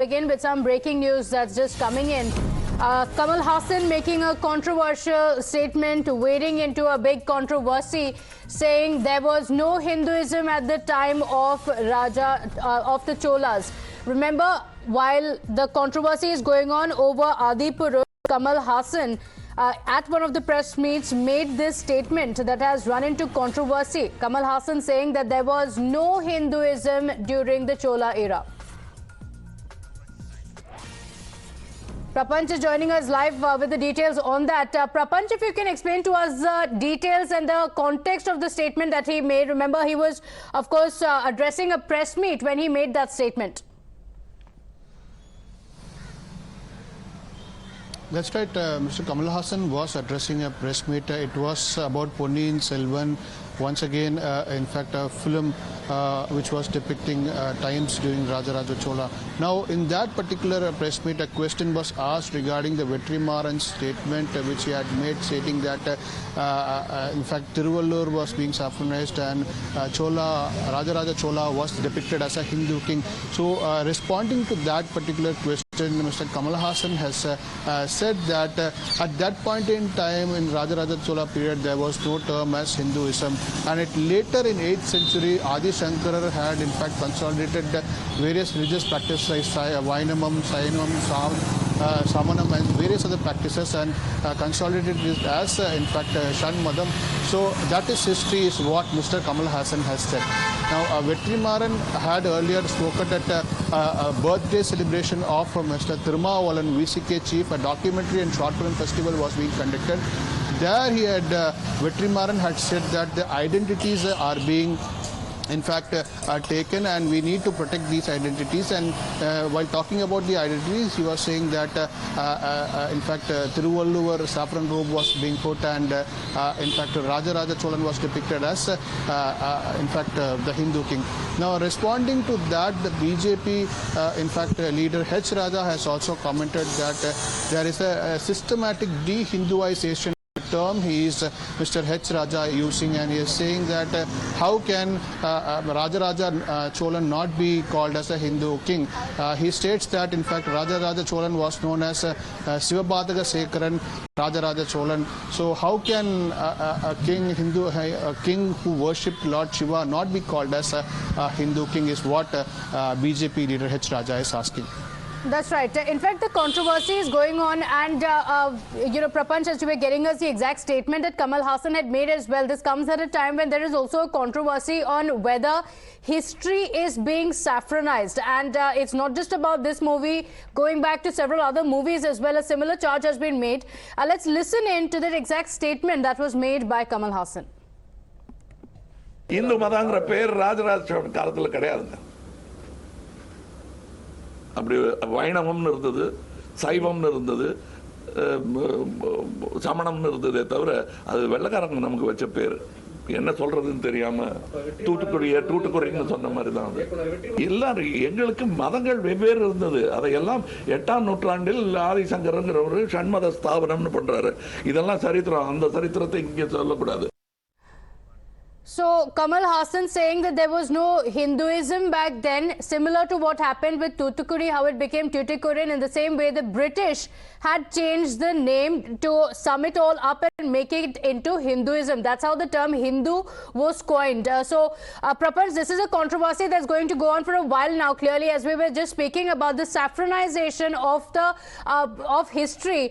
Begin with some breaking news that's just coming in. Kamal Hassan making a controversial statement, wading into a big controversy, saying there was no Hinduism at the time of of the Cholas. Remember, while the controversy is going on over Adipur, Kamal Hassan at one of the press meets made this statement that has run into controversy. Kamal Hassan saying that there was no Hinduism during the Chola era. Prapanch is joining us live with the details on that. Prapanch, if you can explain to us the details and the context of the statement that he made. Remember, he was, of course, addressing a press meet when he made that statement. That's right. Mr. Kamal Hassan was addressing a press meet. It was about Ponniyin Selvan. Once again, in fact, a film which was depicting times during Rajaraja Chola. Now, in that particular press meet, a question was asked regarding the Vetrimaran's statement which he had made, stating that, in fact, Tiruvallur was being saffronized and Rajaraja Chola was depicted as a Hindu king. So, responding to that particular question, Mr. Kamal Hassan has said that at that point in time in Rajaraja Chola period there was no term as Hinduism, and later in 8th century Adi Shankara had in fact consolidated various religious practices like Vainamam, Sainam, Samanam and various other practices and consolidated it as in fact Shanmadam. So that is history is what Mr. Kamal Hassan has said. Now Vetrimaran had earlier spoken at a birthday celebration of Mr. Thirumavalan VCK chief. A documentary and short film festival was being conducted. There he had, Vetrimaran had said that the identities are being in fact taken and we need to protect these identities, and while talking about the identities he was saying that in fact Tiruvallur saffron robe was being put and in fact Rajaraja Cholan was depicted as in fact the Hindu king. Now responding to that, the BJP in fact leader H. Raja has also commented that there is a systematic de-Hinduization term he is Mr. H. Raja using, and he is saying that how can Rajaraja Cholan not be called as a Hindu king. He states that in fact Rajaraja Cholan was known as Sivabhadaga Sekaran Rajaraja Cholan. So how can a king who worshipped Lord Shiva not be called as a Hindu king is what BJP leader H. Raja is asking. That's right. In fact, the controversy is going on, and Prapanch, as you were getting us the exact statement that Kamal Hassan had made as well. This comes at a time when there is also a controversy on whether history is being saffronized, and it's not just about this movie. Going back to several other movies as well, a similar charge has been made. Let's listen in to that exact statement that was made by Kamal Hassan. Hindu madanga பேர் ராஜராஜ சோழன் காலத்துல கிடையாதுங்க. அப்படி வைணவம்னு இருந்தது, சைவம்னு இருந்தது, சமணம்னு இருந்ததே தவிர அது வெள்ளக்காரங்க நமக்கு வச்ச பேர். என்ன சொல்றதுன்னு தெரியாம தூட்டுக்குடின்னு சொன்ன மாதிரி தான் அது. எல்லாரும் எங்களுக்கு மதங்கள் வெவ்வேறு இருந்தது. அதையெல்லாம் 8ஆம் நூற்றாண்டில் ஆதிசங்கரங்கிற ஒரு ஷண்மத ஸ்தாபனம்னு பண்றாரு. இதெல்லாம் சரித்திரம். அந்த சரித்திரத்தை இங்கே சொல்லக்கூடாது. So Kamal Hassan saying that there was no Hinduism back then, similar to what happened with Toothukudi, how it became Tuticorin. In the same way, the British had changed the name to sum it all up and make it into Hinduism. That's how the term Hindu was coined. Prapanch, this is a controversy that's going to go on for a while now. Clearly, as we were just speaking about the saffronization of the of history,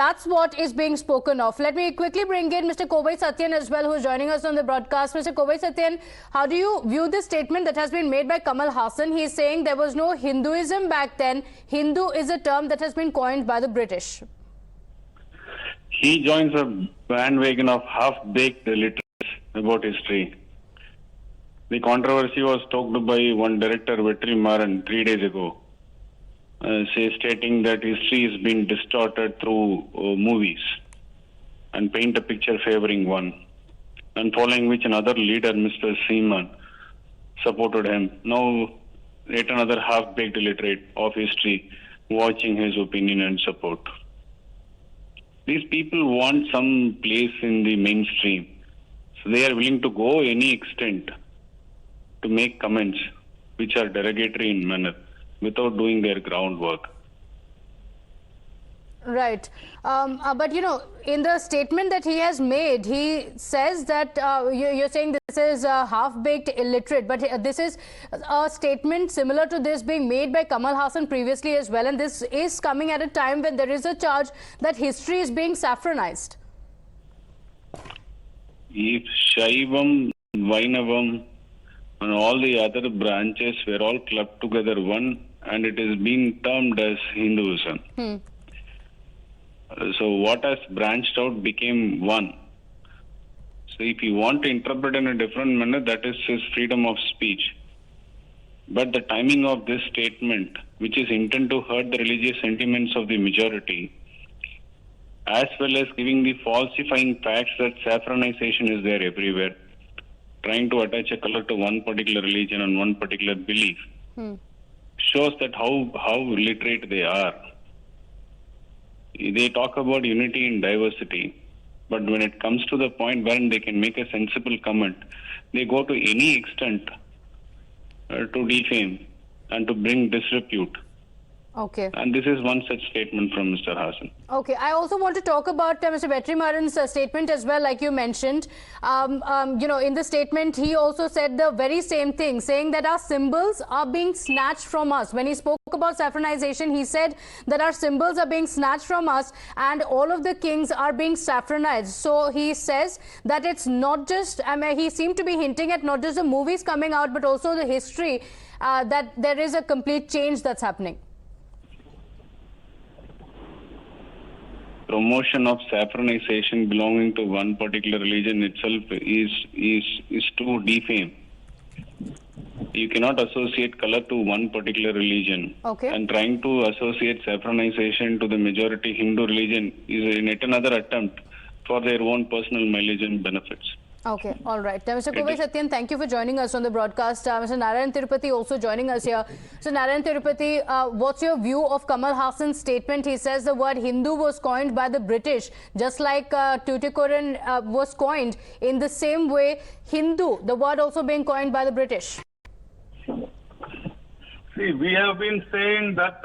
that's what is being spoken of. Let me quickly bring in Mr. Kovai Satyan as well, who is joining us on the broadcast. Mr. Kovai Satyan, how do you view this statement that has been made by Kamal Hassan? He is saying there was no Hinduism back then. Hindu is a term that has been coined by the British. He joins a bandwagon of half-baked literature about history. The controversy was stoked by one director, Vetrimaran, 3 days ago, stating that history is being distorted through movies and paint a picture favoring one. And following which another leader, Mr. Seaman, supported him. Now, yet another half-baked literate of history watching his opinion and support. These people want some place in the mainstream. So they are willing to go any extent to make comments which are derogatory in manner. without doing their groundwork. Right. But, you know, in the statement that he has made, he says that you're saying this is half-baked illiterate, but this is a statement similar to this being made by Kamal Hassan previously as well. And this is coming at a time when there is a charge that history is being saffronized. If Shaivam, Vainavam, and all the other branches were all clubbed together one, and it is being termed as Hinduism. So what has branched out became one. So if you want to interpret in a different manner, that is his freedom of speech. But the timing of this statement, which is intended to hurt the religious sentiments of the majority, as well as giving the falsifying facts that saffronization is there everywhere, trying to attach a color to one particular religion and one particular belief, shows that how illiterate they are. They talk about unity and diversity, but when it comes to the point wherein they can make a sensible comment, they go to any extent to defame and to bring disrepute. Okay. And this is one such statement from Mr. Hassan. Okay. I also want to talk about Mr. Vetrimaran's statement as well, like you mentioned. You know, in the statement, he also said the very same thing, saying that our symbols are being snatched from us. When he spoke about saffronization, he said that our symbols are being snatched from us and all of the kings are being saffronized. So he says that it's not just, I mean, he seemed to be hinting at not just the movies coming out, but also the history, that there is a complete change that's happening. Promotion of saffronization belonging to one particular religion itself is to defame. You cannot associate color to one particular religion. Okay. And trying to associate saffronization to the majority Hindu religion is yet another attempt for their own personal mileage and benefits. Okay, all right. Mr. Kovai Satyan, thank you for joining us on the broadcast. Mr. Narayan Tirupati also joining us here. So, Narayan Tirupati, what's your view of Kamal Hassan's statement? He says the word Hindu was coined by the British, just like Tuticorin was coined. In the same way, Hindu, the word also being coined by the British. See, we have been saying that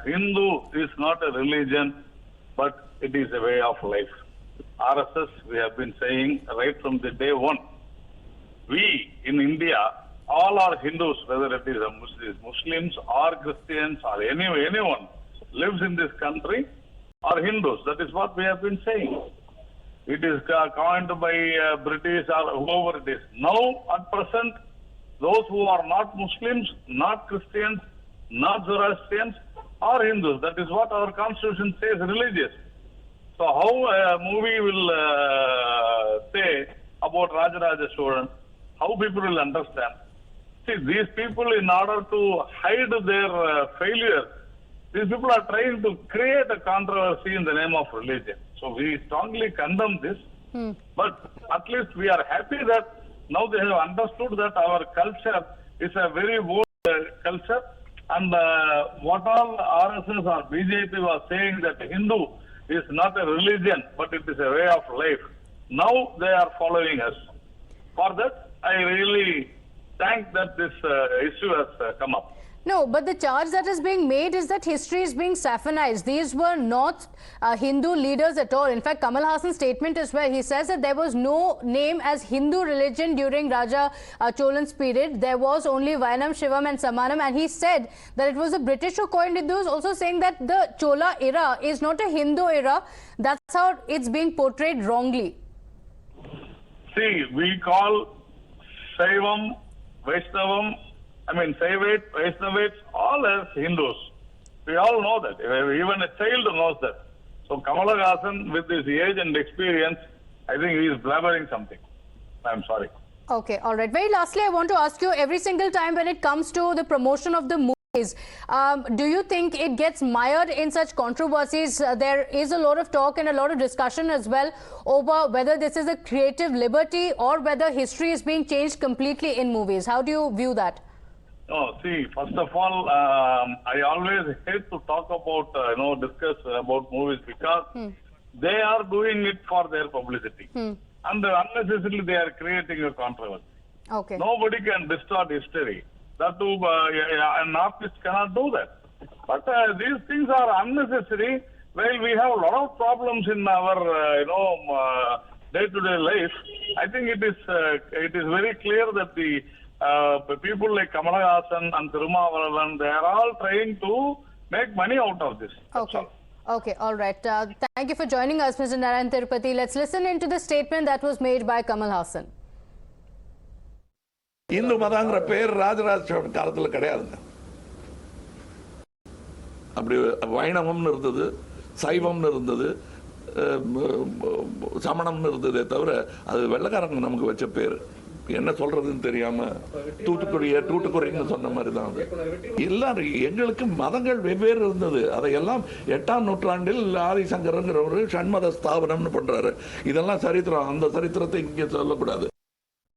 Hindu is not a religion, but it is a way of life. RSS, we have been saying right from the day one. We in India, all are Hindus, whether it is Muslims or Christians or anyone lives in this country are Hindus. That is what we have been saying. It is coined by British or whoever it is. Now, at present, those who are not Muslims, not Christians, not Zoroastrians are Hindus. That is what our constitution says, religious. So how a movie will say about Rajaraja Chola, how people will understand. See, these people, in order to hide their failure, these people are trying to create a controversy in the name of religion. So we strongly condemn this. But at least we are happy that now they have understood that our culture is a very old culture. And what all RSS or BJP was saying that Hindu is not a religion, but it is a way of life. Now they are following us. For that, I really thank that this issue has come up. No, but the charge that is being made is that history is being saffronized. These were not Hindu leaders at all. In fact, Kamal Hassan's statement is where he says that there was no name as Hindu religion during Raja Cholan's period. There was only Vainam, Shivam and Samanam. And he said that it was the British who coined it. He was also saying that the Chola era is not a Hindu era. That's how it's being portrayed wrongly. See, we call Shaivam, Vaishnavam, Saivate, Vaishnavate, all as Hindus. We all know that. Even a child knows that. So Kamal Hassan, with his age and experience, I think he is blabbering something. I'm sorry. Okay, all right. Very lastly, I want to ask you, every single time when it comes to the promotion of the movies, do you think it gets mired in such controversies? There is a lot of talk and a lot of discussion as well over whether this is a creative liberty or whether history is being changed completely in movies. How do you view that? No, see, first of all, I always hate to talk about, discuss about movies because they are doing it for their publicity. And unnecessarily they are creating a controversy. Okay. Nobody can distort history. That too, an artist cannot do that. But these things are unnecessary. While we have a lot of problems in our, day-to-day life, I think it is very clear that the people like Kamal Hassan and Thirumavaravan, they are all trying to make money out of this. Okay. Okay, all right. Thank you for joining us, Mr. Narayan Tirupati. Let's listen into the statement that was made by Kamal Hassan. Hindu மதங்கிற பேர் ராஜராஜ சோழன் காலத்தில் கிடையாதுங்க. அப்படி வைணவம்னு இருந்தது, சைவம்னு இருந்தது, சமணம்னு இருந்ததே தவிர அது வெள்ளக்காரங்க நமக்கு வச்ச பேர். என்ன சொல்றதுன்னு தெரியாம தூட்டுக்குறைன்னு சொன்ன மாதிரி தான் அது. எல்லாரும் எங்களுக்கு மதங்கள் வெவ்வேறு இருந்தது. அதையெல்லாம் 8ஆம் நூற்றாண்டில் ஆதிசங்கரங்கிறவர் ஷண்மத ஸ்தாபனம்னு பண்றாரு. இதெல்லாம் சரித்திரம். அந்த சரித்திரத்தை இங்கே சொல்லக்கூடாது.